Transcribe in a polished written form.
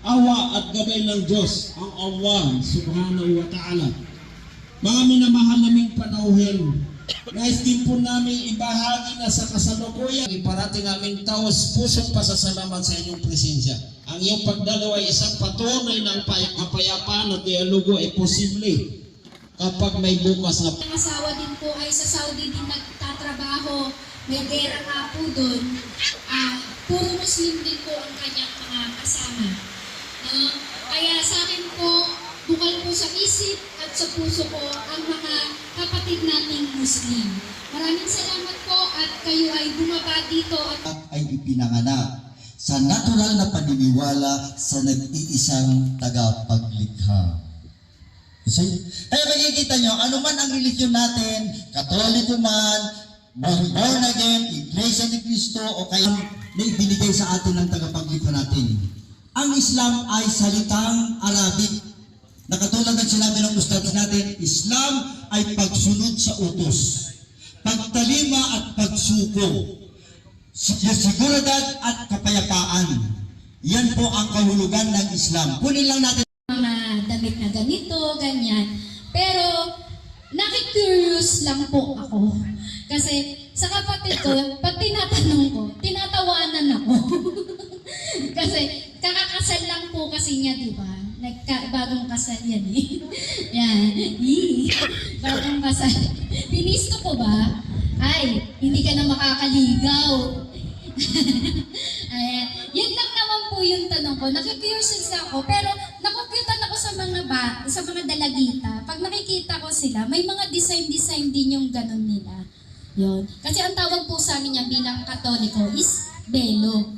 awa at gabay ng Diyos, ang Allah subhanahu wa ta'ala. Mga minamahal naming panauhin, nais din po namin ibahagi na sa kasalukuyan, iparating aming taos pusong pasasalamat sa inyong presensya. Ang iyong pagdalaw ay isang patunay ng kapayapaan at dialogo ay posible kapag may bukas na. Ang asawa din po ay sa Saudi din nagtatrabaho, may gera nga po doon. Puro Muslim din po ang kanyang mga kasama. Kaya sa akin po, bukal po sa isip at sa puso ko ang mga kapatid nating Muslim. Maraming salamat po at kayo ay bumaba dito at ay ipinanganak sa natural na paniniwala sa nag-iisang tagapaglikha. Kaya makikita nyo, anuman ang religion natin, Katoliko man, born again, Iglesia ni Cristo, o kaya na ibinigay sa atin ng tagapaglikha natin. Ang Islam ay salitang Arabic. Na katulad ng sinabi ng ustads natin, Islam ay pagsunod sa utos, pagtalima at pagsuko, siguridad at kapayapaan. Yan po ang kahulugan ng Islam. Kunin lang natin mga damit na ganito, ganyan. Pero, nakikurious lang po ako. Kasi sa kapatid ko, pag tinatanong ko, tinatawanan ako. Kasi kakakasal lang po kasi niya, di ba? Bagong kasal yan eh. Yan. Bagong kasal. Pinisto ko ba? Ay, hindi ka na makakaligaw. Ayan. Yan lang naman po yung tanong ko. Nakikurious ako, pero nakukyutan ako sa mga dalagita. Pag nakikita ko sila, may mga design din yung ganun nila. Yun. Kasi ang tawag po sa amin niya bilang Katoliko is belo.